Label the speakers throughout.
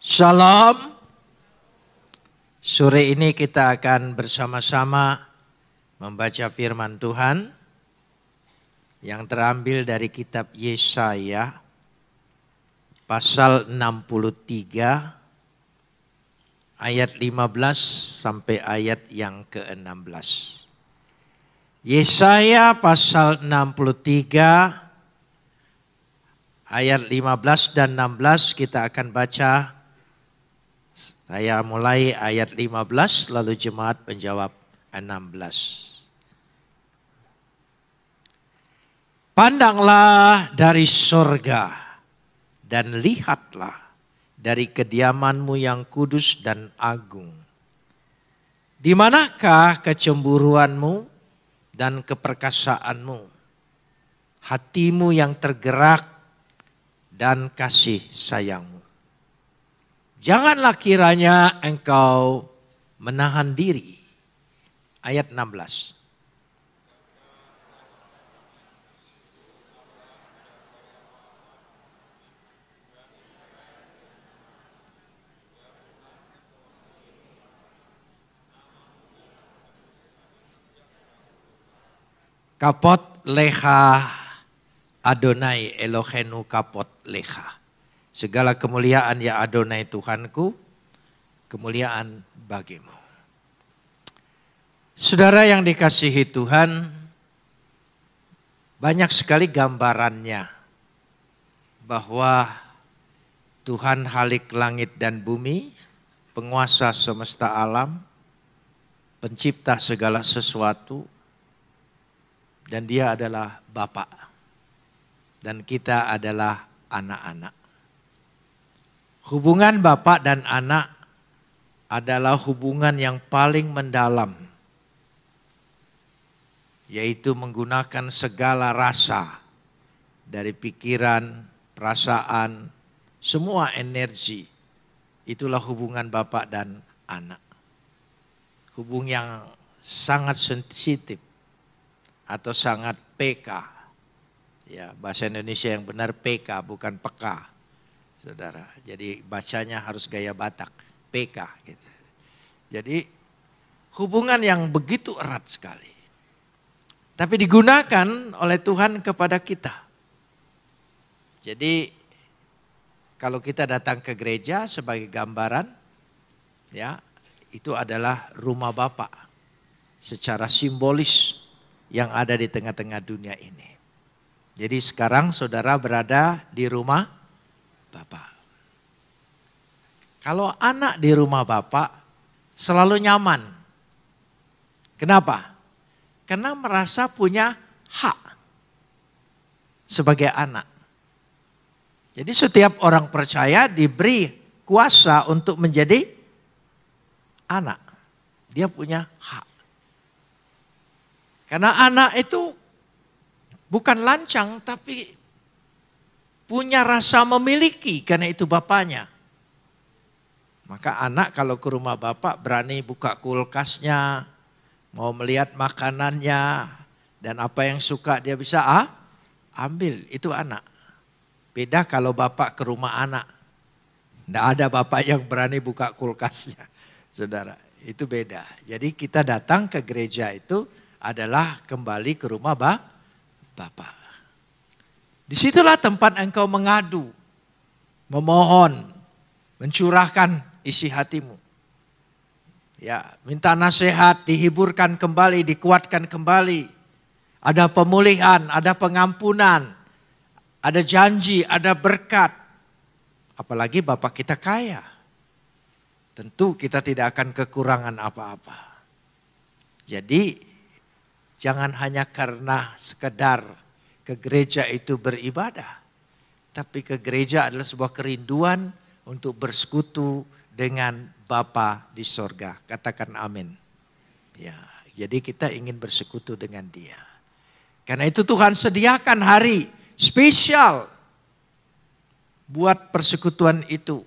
Speaker 1: Shalom. Sore ini kita akan bersama-sama membaca firman Tuhan yang terambil dari kitab Yesaya pasal 63 ayat 15 sampai ayat yang ke-16. Yesaya pasal 63 ayat 15 dan 16 kita akan baca. Saya mulai ayat 15 lalu jemaat menjawab 16. Pandanglah dari sorga dan lihatlah dari kediamanmu yang kudus dan agung. Di manakah kecemburuanmu dan keperkasaanmu? Hatimu yang tergerak dan kasih sayangmu. Janganlah kiranya engkau menahan diri. Ayat 16. Kapot leha Adonai Elohenu kapot leha. Segala kemuliaan ya Adonai Tuhanku, kemuliaan bagimu. Saudara yang dikasihi Tuhan, banyak sekali gambarannya bahwa Tuhan Khalik langit dan bumi, penguasa semesta alam, pencipta segala sesuatu, dan Dia adalah Bapa, dan kita adalah anak-anak. Hubungan bapak dan anak adalah hubungan yang paling mendalam, yaitu menggunakan segala rasa dari pikiran, perasaan, semua energi. Itulah hubungan bapak dan anak. Hubungan yang sangat sensitif atau sangat PK. Ya, bahasa Indonesia yang benar PK bukan peka. Saudara, jadi bacanya harus gaya Batak, PK gitu. Jadi hubungan yang begitu erat sekali. Tapi digunakan oleh Tuhan kepada kita. Jadi kalau kita datang ke gereja sebagai gambaran, ya itu adalah rumah Bapa secara simbolis yang ada di tengah-tengah dunia ini. Jadi sekarang saudara berada di rumah Bapak. Kalau anak di rumah Bapak selalu nyaman. Kenapa? Karena merasa punya hak sebagai anak. Jadi setiap orang percaya diberi kuasa untuk menjadi anak. Dia punya hak. Karena anak itu bukan lancang tapi punya rasa memiliki karena itu bapaknya. Maka anak kalau ke rumah bapak berani buka kulkasnya, mau melihat makanannya, dan apa yang suka dia bisa ambil, itu anak. Beda kalau bapak ke rumah anak. Tidak ada bapak yang berani buka kulkasnya. Saudara, itu beda. Jadi kita datang ke gereja itu adalah kembali ke rumah bapak. Disitulah tempat engkau mengadu, memohon, mencurahkan isi hatimu. Ya, minta nasihat, dihiburkan kembali, dikuatkan kembali. Ada pemulihan, ada pengampunan, ada janji, ada berkat. Apalagi Bapak kita kaya. Tentu kita tidak akan kekurangan apa-apa. Jadi jangan hanya karena sekedar ke gereja itu beribadah. Tapi ke gereja adalah sebuah kerinduan untuk bersekutu dengan Bapa di sorga. Katakan amin. Ya, jadi kita ingin bersekutu dengan Dia. Karena itu Tuhan sediakan hari spesial buat persekutuan itu.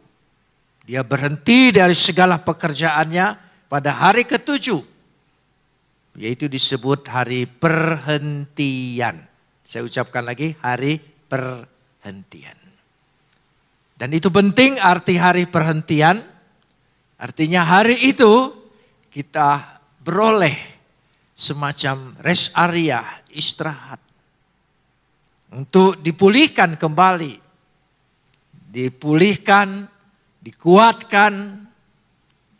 Speaker 1: Dia berhenti dari segala pekerjaannya pada hari ke-7. Yaitu disebut hari perhentian. Saya ucapkan lagi, hari perhentian. Dan itu penting arti hari perhentian. Artinya hari itu kita beroleh semacam rest area, istirahat. Untuk dipulihkan kembali. Dipulihkan, dikuatkan,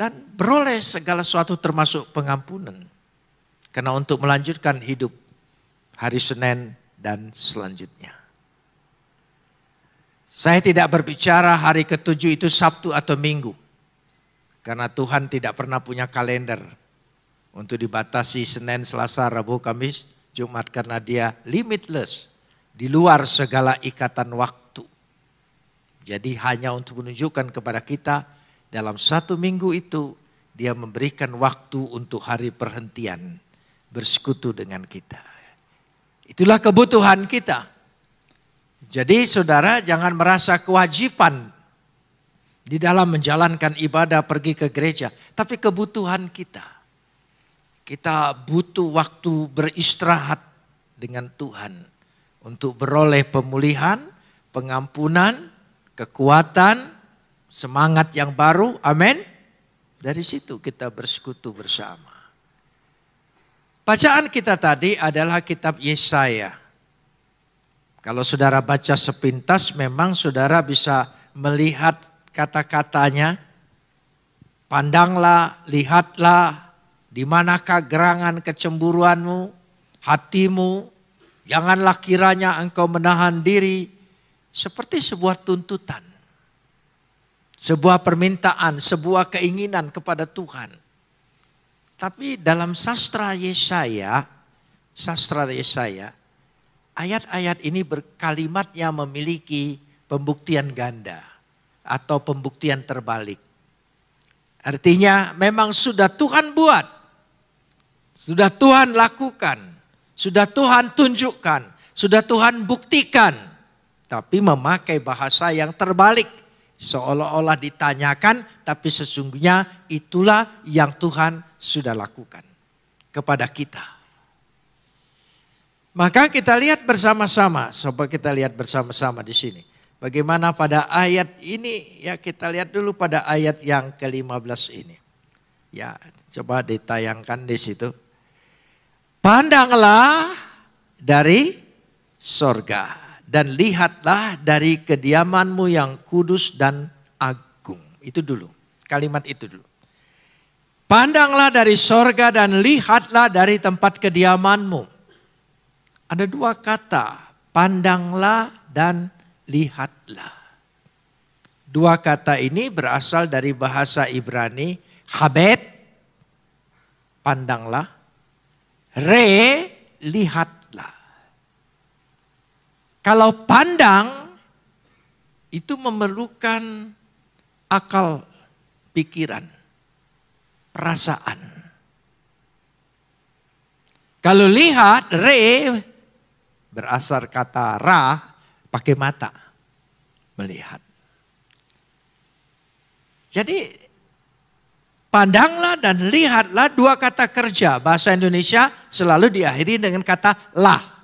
Speaker 1: dan beroleh segala sesuatu termasuk pengampunan. Karena untuk melanjutkan hidup hari Senin dan selanjutnya. Saya tidak berbicara hari ke-7 itu Sabtu atau Minggu. Karena Tuhan tidak pernah punya kalender untuk dibatasi Senin, Selasa, Rabu, Kamis, Jumat. Karena dia limitless, di luar segala ikatan waktu. Jadi hanya untuk menunjukkan kepada kita dalam satu minggu itu dia memberikan waktu untuk hari perhentian bersekutu dengan kita. Itulah kebutuhan kita. Jadi saudara jangan merasa kewajiban di dalam menjalankan ibadah pergi ke gereja. Tapi kebutuhan kita. Kita butuh waktu beristirahat dengan Tuhan. Untuk beroleh pemulihan, pengampunan, kekuatan, semangat yang baru. Amin. Dari situ kita bersekutu bersama. Bacaan kita tadi adalah kitab Yesaya. Kalau saudara baca sepintas memang saudara bisa melihat kata-katanya. Pandanglah, lihatlah, di manakah gerangan kecemburuanmu, hatimu. Janganlah kiranya engkau menahan diri. Seperti sebuah tuntutan. Sebuah permintaan, sebuah keinginan kepada Tuhan. Tapi dalam sastra Yesaya, ayat-ayat ini berkalimatnya memiliki pembuktian ganda atau pembuktian terbalik. Artinya memang sudah Tuhan buat, sudah Tuhan lakukan, sudah Tuhan tunjukkan, sudah Tuhan buktikan. Tapi memakai bahasa yang terbalik. Seolah-olah ditanyakan tapi sesungguhnya itulah yang Tuhan sudah lakukan kepada kita. Maka kita lihat bersama-sama, coba kita lihat bersama-sama di sini. Bagaimana pada ayat ini, ya kita lihat dulu pada ayat yang ke-15 ini. Ya, coba ditayangkan di situ. Pandanglah dari sorga dan lihatlah dari kediamanmu yang kudus dan agung. Itu dulu, kalimat itu dulu. Pandanglah dari sorga dan lihatlah dari tempat kediamanmu. Ada dua kata, pandanglah dan lihatlah. Dua kata ini berasal dari bahasa Ibrani, habet, pandanglah, lihatlah. Kalau pandang, itu memerlukan akal, pikiran, perasaan. Kalau lihat, berasal kata ra, pakai mata, melihat. Jadi pandanglah dan lihatlah dua kata kerja. Bahasa Indonesia selalu diakhiri dengan kata lah.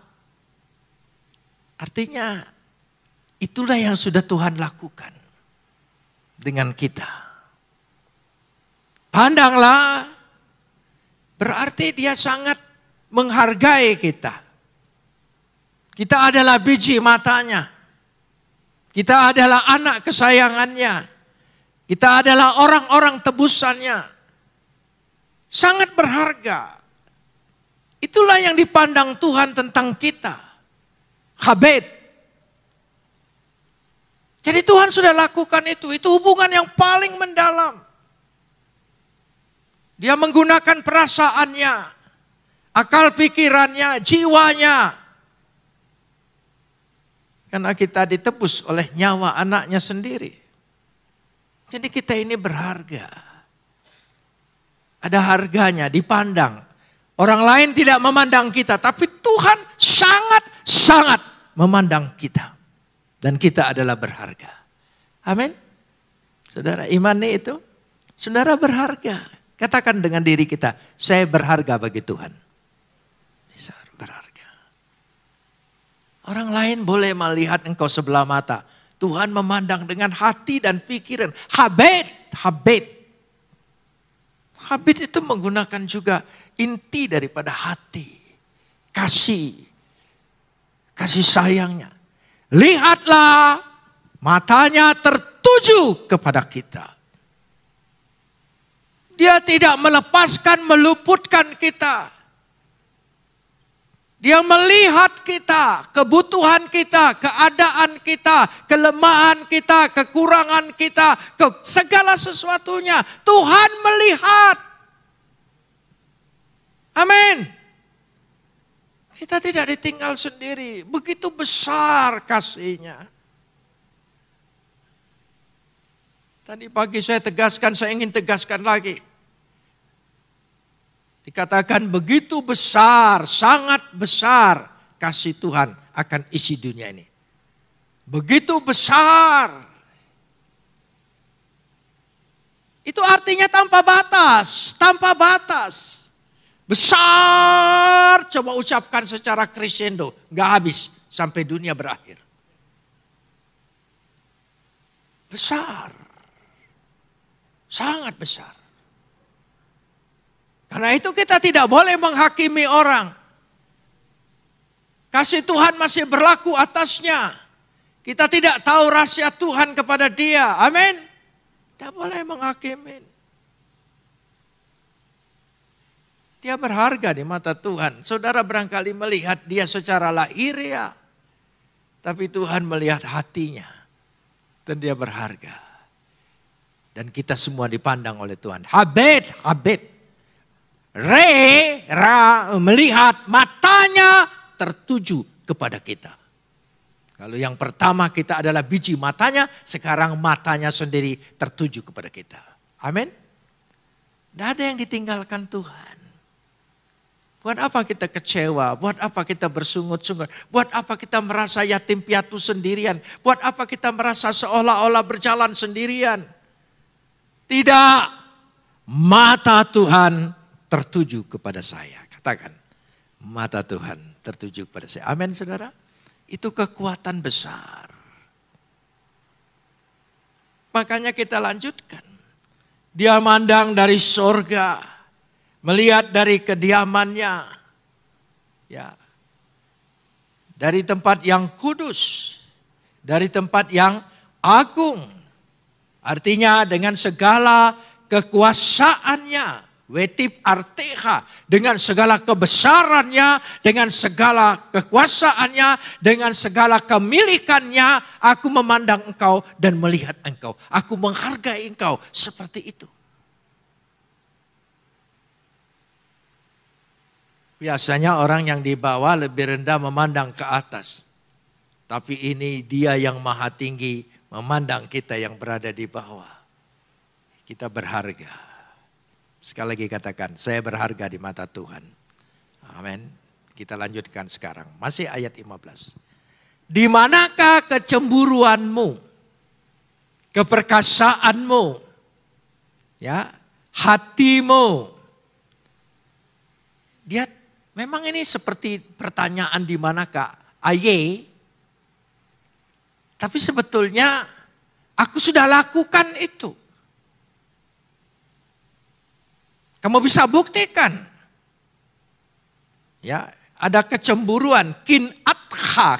Speaker 1: Artinya itulah yang sudah Tuhan lakukan dengan kita. Pandanglah berarti dia sangat menghargai kita. Kita adalah biji matanya. Kita adalah anak kesayangannya. Kita adalah orang-orang tebusannya. Sangat berharga. Itulah yang dipandang Tuhan tentang kita. Habet. Jadi Tuhan sudah lakukan itu. Itu hubungan yang paling mendalam. Dia menggunakan perasaannya, akal pikirannya, jiwanya. Karena kita ditebus oleh nyawa anaknya sendiri. Jadi kita ini berharga. Ada harganya, dipandang. Orang lain tidak memandang kita, tapi Tuhan sangat memandang kita. Dan kita adalah berharga. Amin. Saudara, imani itu, saudara berharga. Katakan dengan diri kita, saya berharga bagi Tuhan. Bisa berharga. Orang lain boleh melihat engkau sebelah mata, Tuhan memandang dengan hati dan pikiran. Habit itu menggunakan juga inti daripada hati. Kasih sayangnya. Lihatlah, matanya tertuju kepada kita. Dia tidak melepaskan, meluputkan kita. Dia melihat kita, kebutuhan kita, keadaan kita, kelemahan kita, kekurangan kita, segala sesuatunya. Tuhan melihat. Amin. Kita tidak ditinggal sendiri. Begitu besar kasih-Nya. Tadi pagi saya ingin tegaskan lagi. Dikatakan begitu besar, sangat besar kasih Tuhan akan isi dunia ini. Begitu besar. Itu artinya tanpa batas, Besar, coba ucapkan secara crescendo, gak habis sampai dunia berakhir. Besar, sangat besar. Karena itu kita tidak boleh menghakimi orang. Kasih Tuhan masih berlaku atasnya. Kita tidak tahu rahasia Tuhan kepada dia. Amin. Tidak boleh menghakimi. Dia berharga di mata Tuhan. Saudara barangkali melihat dia secara lahiriah. Tapi Tuhan melihat hatinya. Dan dia berharga. Dan kita semua dipandang oleh Tuhan. Habit. Melihat, matanya tertuju kepada kita. Kalau yang pertama kita adalah biji matanya, sekarang matanya sendiri tertuju kepada kita. Amin. Tidak ada yang ditinggalkan Tuhan. Buat apa kita kecewa? Buat apa kita bersungut-sungut? Buat apa kita merasa yatim piatu sendirian? Buat apa kita merasa seolah-olah berjalan sendirian? Tidak. Mata Tuhan tertuju kepada saya. Katakan, mata Tuhan tertuju kepada saya. Amin, saudara. Itu kekuatan besar. Makanya kita lanjutkan. Dia mandang dari sorga, melihat dari kediamannya, ya, dari tempat yang kudus, dari tempat yang agung. Artinya dengan segala kekuasaannya. Wetip arteha, dengan segala kebesarannya, dengan segala kekuasaannya, dengan segala kemilikannya, aku memandang engkau dan melihat engkau. Aku menghargai engkau seperti itu. Biasanya orang yang di bawah lebih rendah memandang ke atas. Tapi ini dia yang maha tinggi memandang kita yang berada di bawah. Kita berharga. Sekali lagi katakan, saya berharga di mata Tuhan. Amin. Kita lanjutkan sekarang. Masih ayat 15. Di manakah kecemburuanmu? Keperkasaanmu? Ya, hatimu? Dia memang ini seperti pertanyaan di manakah? Aye. Tapi sebetulnya aku sudah lakukan itu. Kamu bisa buktikan. Ya, ada kecemburuan, kin atha.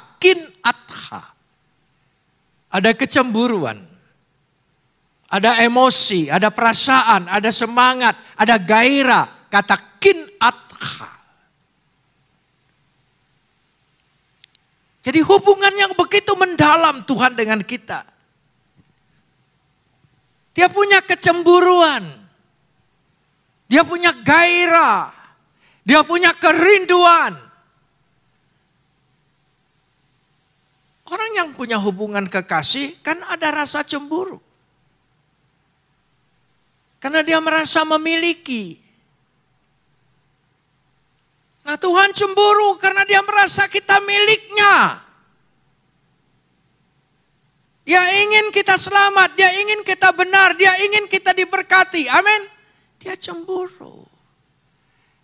Speaker 1: Ada kecemburuan. Ada emosi, ada perasaan, ada semangat, ada gairah, kata kin atha. Jadi hubungan yang begitu mendalam Tuhan dengan kita. Dia punya kecemburuan. Dia punya gairah. Dia punya kerinduan. Orang yang punya hubungan kekasih kan ada rasa cemburu. Karena dia merasa memiliki. Nah Tuhan cemburu karena dia merasa kita miliknya. Dia ingin kita selamat, dia ingin kita benar, dia ingin kita diberkati. Amin. Dia cemburu.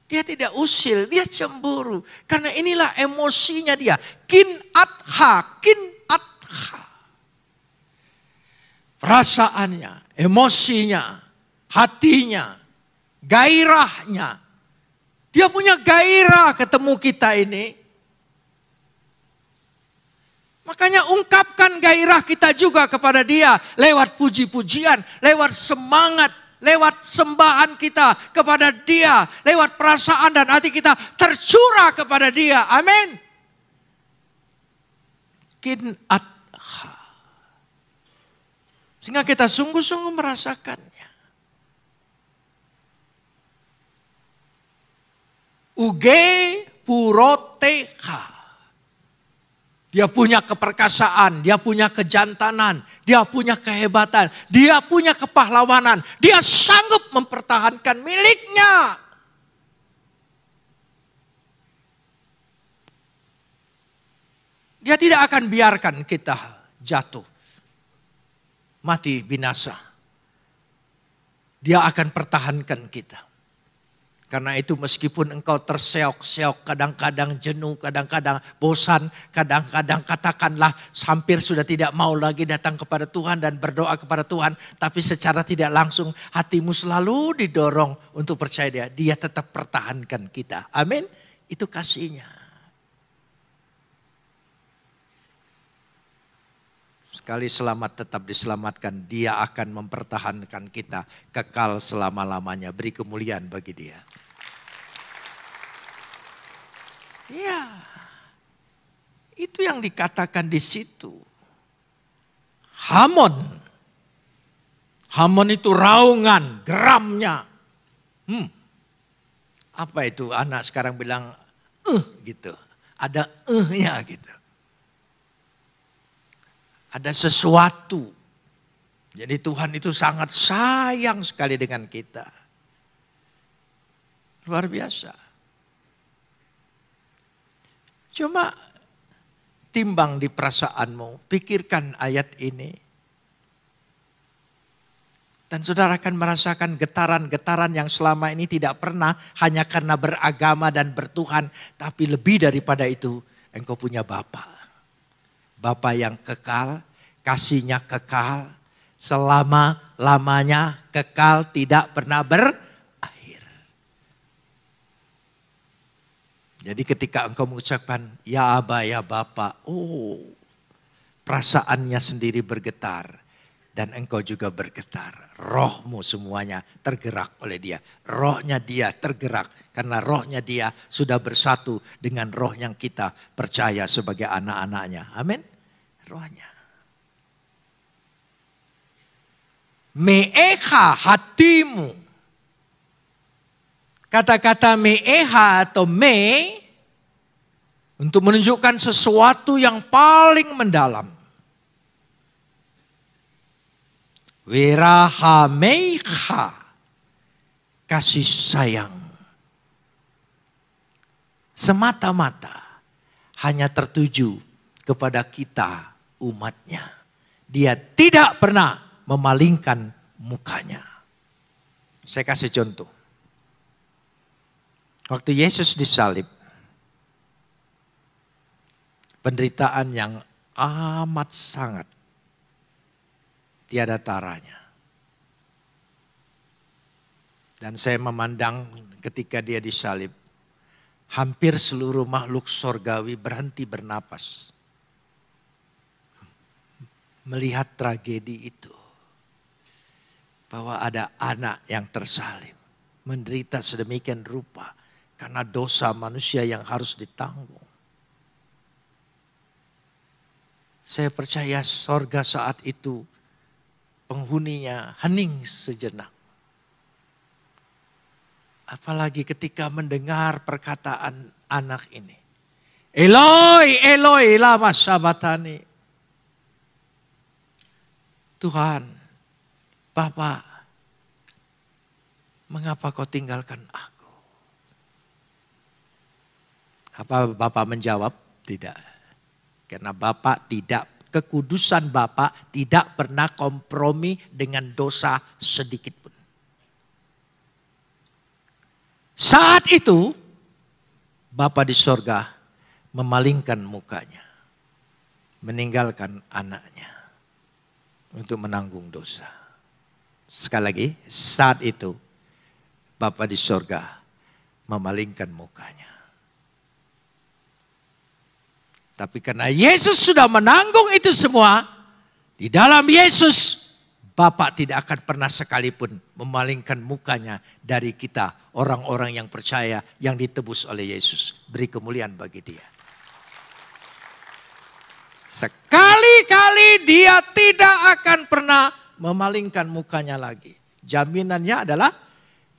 Speaker 1: Dia tidak usil, dia cemburu. Karena inilah emosinya dia. Kin atha. perasaannya, emosinya, hatinya, gairahnya. Dia punya gairah ketemu kita ini. Makanya ungkapkan gairah kita juga kepada dia lewat puji-pujian, lewat semangat, lewat sembahan kita kepada dia, lewat perasaan dan hati kita tercurah kepada dia. Amin. Kin'atha. Sehingga kita sungguh-sungguh merasakannya. Uge puroteha. Dia punya keperkasaan, dia punya kejantanan, dia punya kehebatan, dia punya kepahlawanan. Dia sanggup mempertahankan miliknya. Dia tidak akan biarkan kita jatuh, mati binasa. Dia akan pertahankan kita. Karena itu meskipun engkau terseok-seok, kadang-kadang jenuh, kadang-kadang bosan, kadang-kadang katakanlah hampir sudah tidak mau lagi datang kepada Tuhan dan berdoa kepada Tuhan. Tapi secara tidak langsung hatimu selalu didorong untuk percaya dia. Dia tetap pertahankan kita. Amin. Itu kasihnya. Sekali selamat tetap diselamatkan. Dia akan mempertahankan kita kekal selama-lamanya. Beri kemuliaan bagi dia. Ya, itu yang dikatakan di situ. Hamon. Hamon itu raungan, geramnya. Apa itu anak sekarang bilang, gitu. Ada nya gitu. Ada sesuatu. Jadi Tuhan itu sangat sayang sekali dengan kita. Luar biasa. Cuma timbang di perasaanmu, pikirkan ayat ini. Dan saudara akan merasakan getaran-getaran yang selama ini tidak pernah hanya karena beragama dan bertuhan. Tapi lebih daripada itu, engkau punya Bapa. Bapa yang kekal, kasihnya kekal, selama-lamanya kekal, tidak pernah berakhir. Jadi ketika engkau mengucapkan, ya Aba, ya Bapa, perasaannya sendiri bergetar. Dan engkau juga bergetar. Rohmu semuanya tergerak oleh dia. Rohnya dia tergerak. Karena rohnya dia sudah bersatu dengan roh yang kita percaya sebagai anak-anaknya. Amin. Rohnya. Me'eha hatimu. Kata-kata me'eha atau me untuk menunjukkan sesuatu yang paling mendalam. Wirahameiha, kasih sayang. Semata-mata hanya tertuju kepada kita umatnya. Dia tidak pernah memalingkan mukanya. Saya kasih contoh. Waktu Yesus disalib, penderitaan yang amat sangat tiada taranya. Dan saya memandang ketika dia disalib, hampir seluruh makhluk sorgawi berhenti bernapas. Melihat tragedi itu. Bahwa ada anak yang tersalib. Menderita sedemikian rupa. Karena dosa manusia yang harus ditanggung. Saya percaya sorga saat itu penghuninya hening sejenak. Apalagi ketika mendengar perkataan anak ini. Eloi, Eloi, lama sabachthani. Tuhan, Bapa, mengapa kau tinggalkan aku? Apa Bapak menjawab? Tidak. Karena Bapak tidak, kekudusan Bapak tidak pernah kompromi dengan dosa sedikit pun. Saat itu, Bapa di sorga memalingkan mukanya. Meninggalkan anaknya. untuk menanggung dosa. Sekali lagi, saat itu Bapa di sorga memalingkan mukanya. Tapi karena Yesus sudah menanggung itu semua, di dalam Yesus Bapa tidak akan pernah sekalipun memalingkan mukanya dari kita, orang-orang yang percaya, yang ditebus oleh Yesus. Beri kemuliaan bagi Dia. Sekali-kali Dia tidak akan pernah memalingkan mukanya lagi. Jaminannya adalah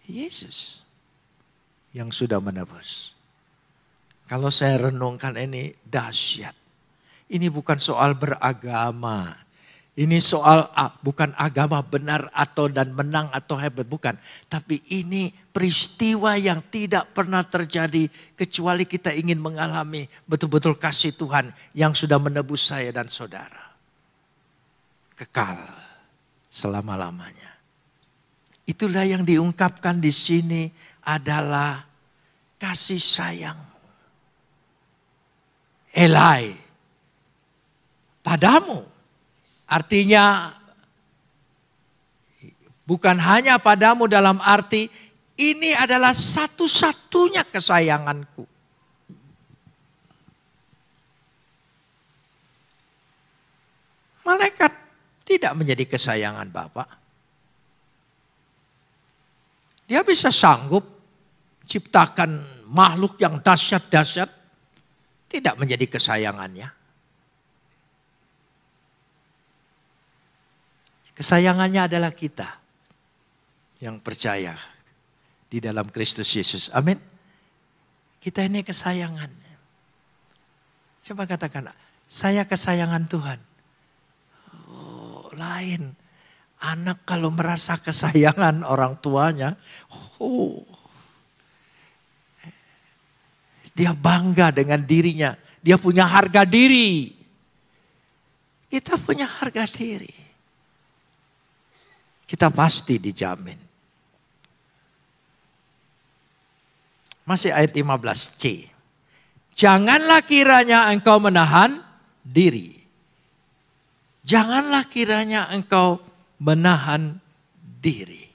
Speaker 1: Yesus yang sudah menebus. Kalau saya renungkan ini dahsyat. Ini bukan soal beragama. Ini soal bukan agama benar atau dan menang atau hebat. Bukan. Tapi ini peristiwa yang tidak pernah terjadi. Kecuali kita ingin mengalami betul-betul kasih Tuhan yang sudah menebus saya dan saudara. Kekal selama-lamanya. Itulah yang diungkapkan di sini adalah kasih sayang. Elai padamu. Artinya bukan hanya padamu dalam arti ini adalah satu-satunya kesayanganku. Malaikat tidak menjadi kesayangan Bapa. Dia bisa sanggup ciptakan makhluk yang dahsyat-dahsyat. Tidak menjadi kesayangannya. Kesayangannya adalah kita yang percaya di dalam Kristus Yesus. Amin. Kita ini kesayangan. Coba katakan, saya kesayangan Tuhan. Oh, lain. Anak kalau merasa kesayangan orang tuanya, dia bangga dengan dirinya. Dia punya harga diri. Kita punya harga diri. Kita pasti dijamin. Masih ayat 15c. Janganlah kiranya engkau menahan diri. Janganlah kiranya engkau menahan diri.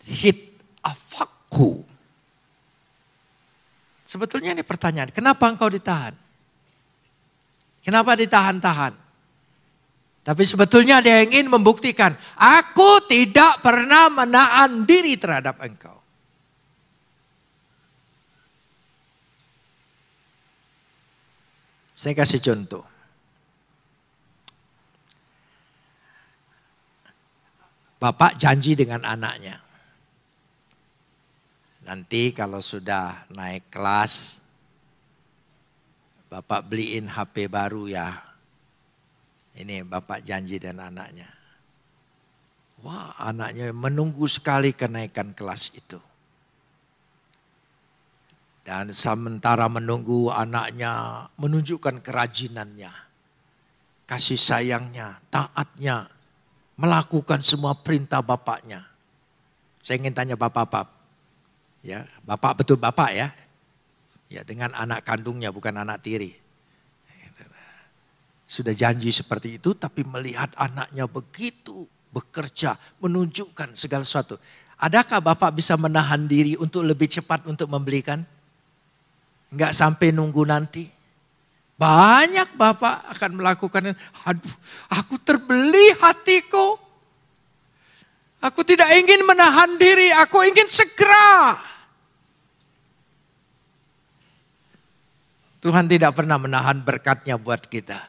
Speaker 1: Hit afaku. Sebetulnya ini pertanyaan, kenapa engkau ditahan? Kenapa ditahan-tahan? Tapi sebetulnya dia ingin membuktikan, aku tidak pernah menahan diri terhadap engkau. Saya kasih contoh. Bapak janji dengan anaknya. Nanti kalau sudah naik kelas, Bapak beliin HP baru ya. Ini Bapak janji dan anaknya. Wah, anaknya menunggu sekali kenaikan kelas itu. Dan sementara menunggu, anaknya menunjukkan kerajinannya, kasih sayangnya, taatnya, melakukan semua perintah bapaknya. Saya ingin tanya bapak-bapak. Ya, bapak betul bapak ya. Ya, dengan anak kandungnya bukan anak tiri. Sudah janji seperti itu tapi melihat anaknya begitu bekerja, menunjukkan segala sesuatu. Adakah bapak bisa menahan diri untuk lebih cepat untuk membelikan? Enggak sampai nunggu nanti. Banyak bapak akan melakukan, aduh, aku terbeli hatiku. Aku tidak ingin menahan diri, aku ingin segera. Tuhan tidak pernah menahan berkatnya buat kita.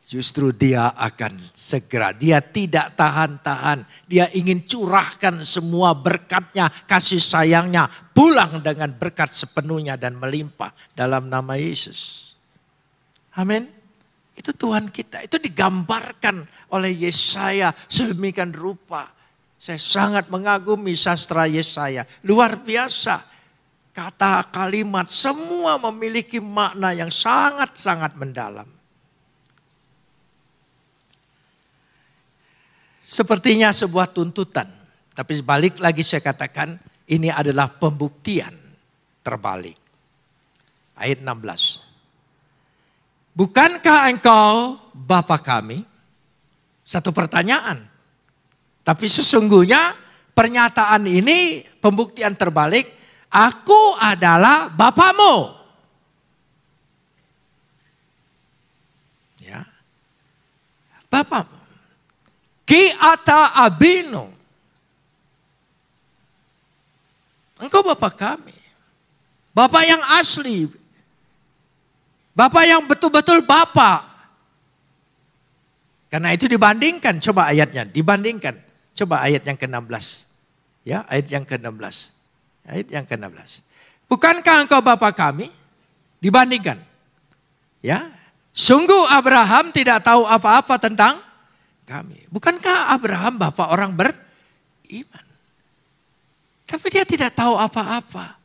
Speaker 1: Justru dia akan segera. Dia tidak tahan-tahan. Dia ingin curahkan semua berkatnya, kasih sayangnya. Pulang dengan berkat sepenuhnya dan melimpah dalam nama Yesus. Amin. Itu Tuhan kita. Itu digambarkan oleh Yesaya sedemikian rupa. Saya sangat mengagumi sastra Yesaya. Luar biasa. Kata, kalimat, semua memiliki makna yang sangat-sangat mendalam. Sepertinya sebuah tuntutan. Tapi balik lagi saya katakan, ini adalah pembuktian terbalik. Ayat 16. Bukankah engkau Bapa kami Satu pertanyaan. Tapi sesungguhnya pernyataan ini pembuktian terbalik. Aku adalah Bapamu. Ya. Bapamu. Ki ata abinu. Engkau Bapa kami. Bapa yang asli. Bapa yang betul-betul Bapa. Karena itu dibandingkan, coba ayatnya, dibandingkan. Coba ayat yang ke-16. Ya, ayat yang ke-16. Ayat yang ke-16. Bukankah engkau Bapa kami? Dibandingkan. Ya, sungguh Abraham tidak tahu apa-apa tentang kami. Bukankah Abraham Bapa orang beriman? Tapi dia tidak tahu apa-apa.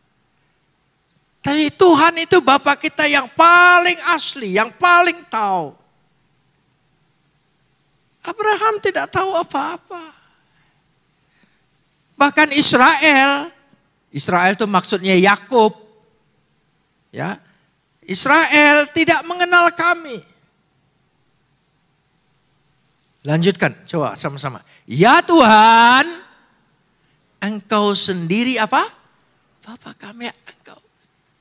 Speaker 1: Tapi Tuhan itu Bapa kita yang paling asli, yang paling tahu. Abraham tidak tahu apa-apa. Bahkan Israel itu maksudnya Yakub. Ya. Israel tidak mengenal kami. Lanjutkan, coba sama-sama. Ya Tuhan, Engkau sendiri apa? Bapa kami, Engkau.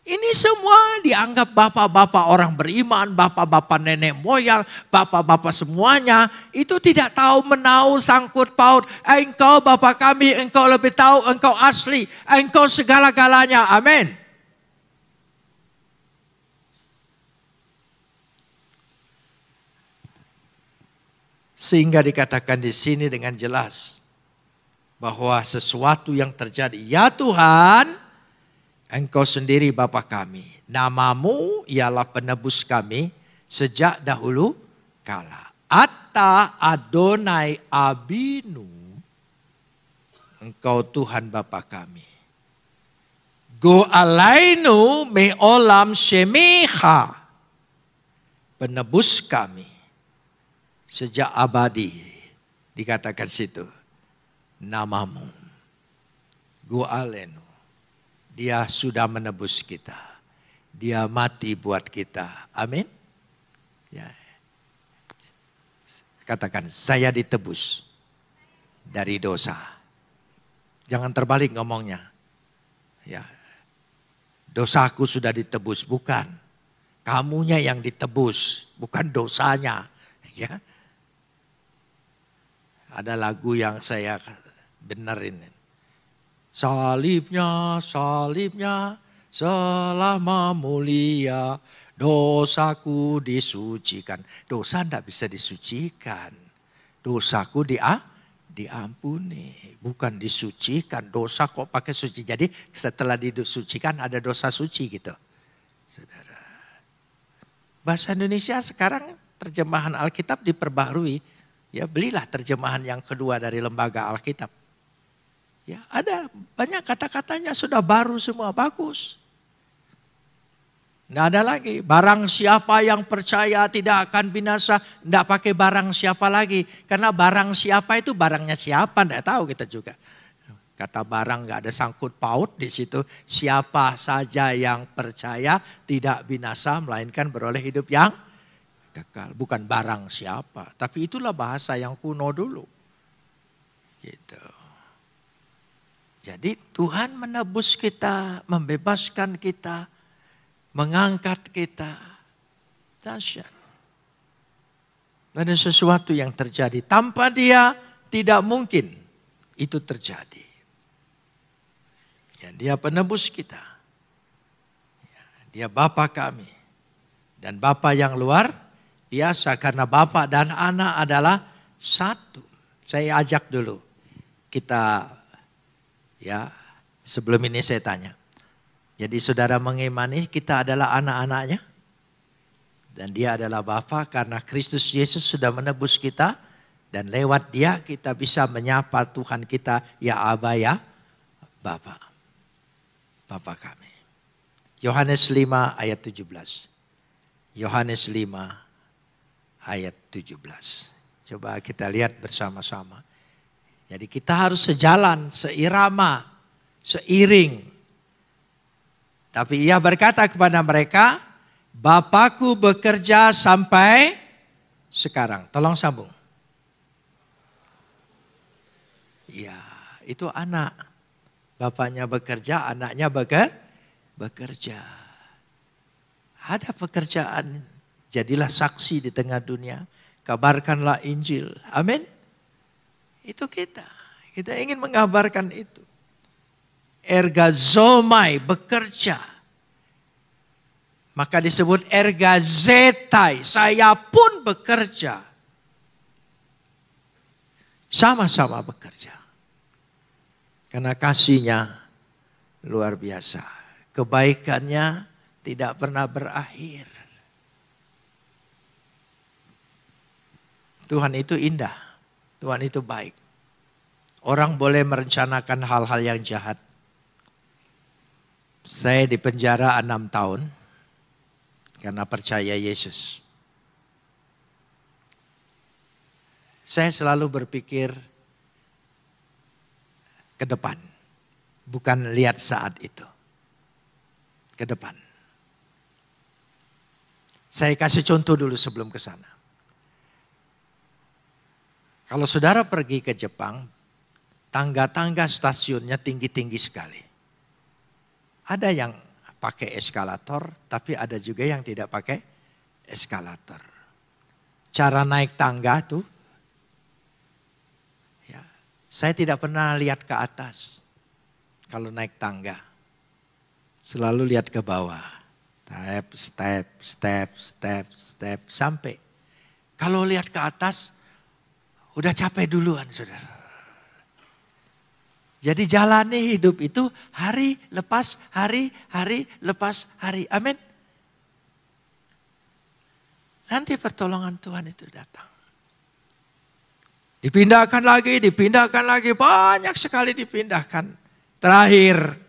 Speaker 1: Ini semua dianggap bapak-bapak orang beriman, bapak-bapak nenek moyang, bapak-bapak semuanya. Itu tidak tahu menahu sangkut paut. Engkau Bapa kami, Engkau lebih tahu, Engkau asli, Engkau segala-galanya. Amin. Sehingga dikatakan di sini dengan jelas bahwa sesuatu yang terjadi. Ya Tuhan, Engkau sendiri Bapa kami. Namamu ialah penebus kami sejak dahulu kala. Ata Adonai Abinu. Engkau Tuhan Bapa kami. Go alainu meolam shemicha. Penebus kami sejak abadi. Dikatakan situ. Namamu. Go alainu. Dia sudah menebus kita. Dia mati buat kita. Amin. Ya. Katakan, saya ditebus dari dosa. Jangan terbalik ngomongnya. Ya. Dosaku sudah ditebus, bukan. Kamunya yang ditebus, bukan dosanya. Ya. Ada lagu yang saya benerin. Salibnya, salibnya, selama mulia, dosaku disucikan. Dosa tidak bisa disucikan. Dosaku diampuni, bukan disucikan. Dosa kok pakai suci. Jadi setelah disucikan ada dosa suci gitu. Saudara. Bahasa Indonesia sekarang terjemahan Alkitab diperbaharui. Ya, belilah terjemahan yang kedua dari Lembaga Alkitab. Ya, ada banyak kata-katanya sudah baru semua, bagus. Nggak ada lagi, barang siapa yang percaya tidak akan binasa, nggak pakai barang siapa lagi. Karena barang siapa itu barangnya siapa, nggak tahu kita juga. Kata barang nggak ada sangkut paut di situ. Siapa saja yang percaya tidak binasa, melainkan beroleh hidup yang kekal. Bukan barang siapa, tapi itulah bahasa yang kuno dulu. Gitu. Jadi Tuhan menebus kita, membebaskan kita, mengangkat kita. Dahsyat. Ada sesuatu yang terjadi. Tanpa Dia tidak mungkin itu terjadi. Ya, Dia penebus kita. Ya, Dia Bapa kami. Dan Bapa yang luar biasa karena Bapa dan Anak adalah satu. Saya ajak dulu kita. Ya, sebelum ini saya tanya. Jadi saudara mengimani kita adalah anak-anaknya. Dan Dia adalah Bapa karena Kristus Yesus sudah menebus kita. Dan lewat Dia kita bisa menyapa Tuhan kita, ya Aba, ya Bapa. Bapa kami. Yohanes 5 ayat 17. Yohanes 5 ayat 17. Coba kita lihat bersama-sama. Jadi kita harus sejalan, seirama, seiring. Tapi Ia berkata kepada mereka, Bapakku bekerja sampai sekarang. Tolong sambung. Ya, itu anak. Bapaknya bekerja, anaknya bekerja. Ada pekerjaan. Jadilah saksi di tengah dunia. Kabarkanlah Injil. Amin. Itu kita. Kita ingin mengabarkan itu. Ergazomai, bekerja. Maka disebut ergazetai, saya pun bekerja. Sama-sama bekerja. Karena kasihnya luar biasa. Kebaikannya tidak pernah berakhir. Tuhan itu indah. Tuhan itu baik. Orang boleh merencanakan hal-hal yang jahat. Saya di penjara 6 tahun karena percaya Yesus. Saya selalu berpikir ke depan, bukan lihat saat itu. Ke depan. Saya kasih contoh dulu sebelum ke sana. Kalau saudara pergi ke Jepang, tangga-tangga stasiunnya tinggi-tinggi sekali. Ada yang pakai eskalator, tapi ada juga yang tidak pakai eskalator. Cara naik tangga tuh, ya, saya tidak pernah lihat ke atas kalau naik tangga. Selalu lihat ke bawah. Step, sampai. Kalau lihat ke atas, udah capek duluan, saudara. Jadi jalani hidup itu hari lepas hari, hari lepas hari. Amin. Nanti pertolongan Tuhan itu datang. Dipindahkan lagi, banyak sekali dipindahkan. Terakhir,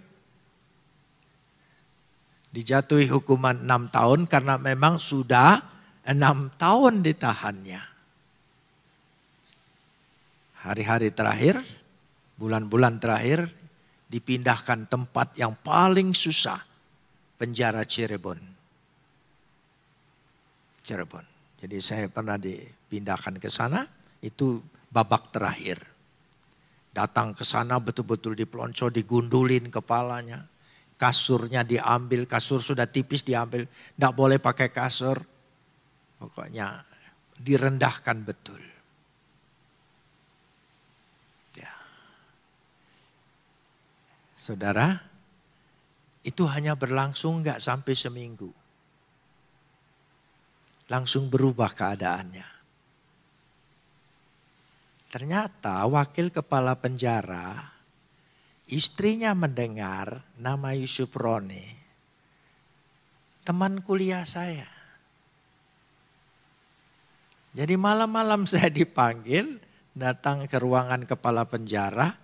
Speaker 1: dijatuhi hukuman 6 tahun karena memang sudah 6 tahun ditahannya. Hari-hari terakhir, bulan-bulan terakhir dipindahkan tempat yang paling susah. Penjara Cirebon. Jadi saya pernah dipindahkan ke sana, itu babak terakhir. Datang ke sana betul-betul dipelonco, digundulin kepalanya. Kasurnya diambil, kasur sudah tipis diambil. Tidak boleh pakai kasur. Pokoknya direndahkan betul. Saudara, itu hanya berlangsung enggak sampai seminggu. Langsung berubah keadaannya. Ternyata wakil kepala penjara, istrinya mendengar nama Yusuf Roni, teman kuliah saya. Jadi malam-malam saya dipanggil, datang ke ruangan kepala penjara,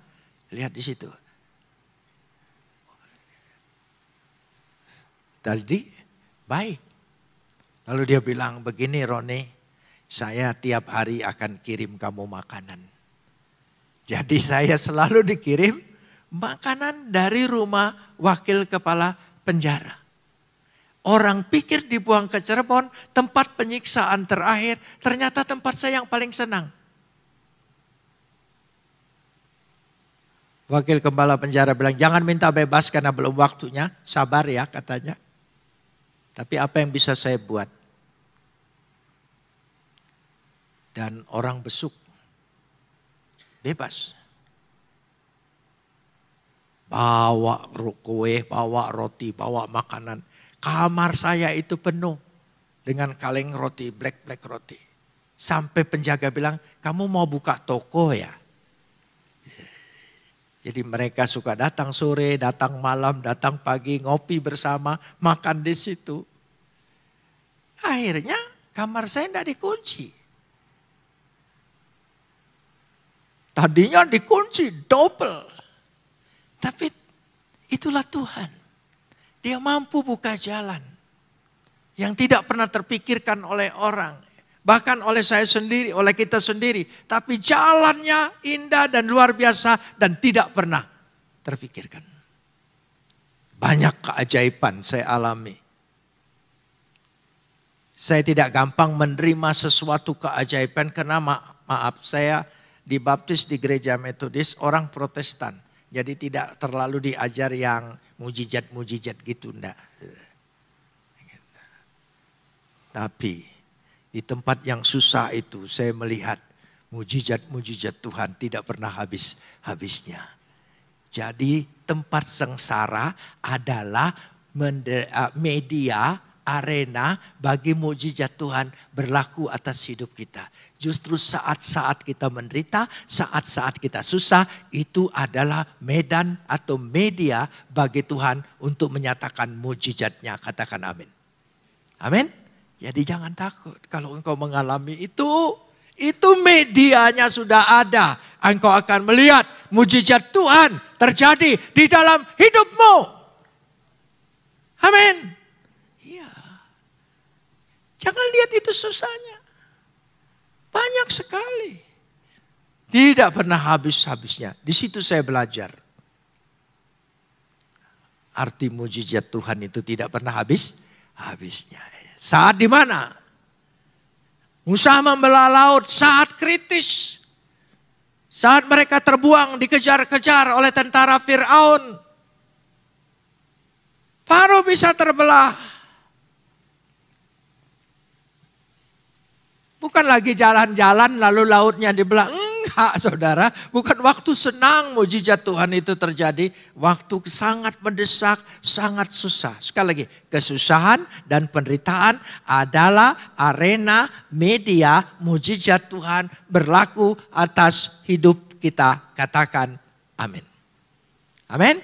Speaker 1: lihat di situ. Tadi baik. Lalu dia bilang, begini Roni, saya tiap hari akan kirim kamu makanan. Jadi saya selalu dikirim makanan dari rumah wakil kepala penjara. Orang pikir dibuang ke Cirebon, tempat penyiksaan terakhir, ternyata tempat saya yang paling senang. Wakil kepala penjara bilang, jangan minta bebas karena belum waktunya, sabar ya katanya. Tapi apa yang bisa saya buat? Dan orang besuk. Bebas. Bawa kue, bawa roti, bawa makanan. Kamar saya itu penuh dengan kaleng roti, black roti. Sampai penjaga bilang, kamu mau buka toko ya? Jadi mereka suka datang sore, datang malam, datang pagi, ngopi bersama, makan di situ. Akhirnya kamar saya tidak dikunci. Tadinya dikunci double. Tapi itulah Tuhan. Dia mampu buka jalan. Yang tidak pernah terpikirkan oleh orang. Bahkan oleh saya sendiri, oleh kita sendiri. Tapi jalannya indah dan luar biasa dan tidak pernah terpikirkan. Banyak keajaiban saya alami. Saya tidak gampang menerima sesuatu keajaiban karena maaf saya dibaptis di gereja Metodis orang Protestan. Jadi tidak terlalu diajar yang mujizat-mujizat gitu, enggak. Tapi di tempat yang susah itu saya melihat mujizat-mujizat Tuhan tidak pernah habis-habisnya. Jadi tempat sengsara adalah media, arena bagi mujizat Tuhan berlaku atas hidup kita. Justru saat-saat kita menderita, saat-saat kita susah, itu adalah medan atau media bagi Tuhan untuk menyatakan mujizatnya. Katakan amin. Amin. Jadi jangan takut kalau engkau mengalami itu medianya sudah ada. Engkau akan melihat mujizat Tuhan terjadi di dalam hidupmu. Amin. Iya. Jangan lihat itu susahnya. Banyak sekali. Tidak pernah habis-habisnya. Di situ saya belajar. Arti mujizat Tuhan itu tidak pernah habisnya. Saat di mana? Musa membelah laut saat kritis. Saat mereka terbuang, dikejar-kejar oleh tentara Fir'aun. Faro bisa terbelah. Bukan lagi jalan-jalan lalu lautnya dibelah. Enggak saudara, bukan waktu senang mujizat Tuhan itu terjadi. Waktu sangat mendesak, sangat susah. Sekali lagi, kesusahan dan penderitaan adalah arena media mujizat Tuhan berlaku atas hidup kita. Katakan amin. Amin.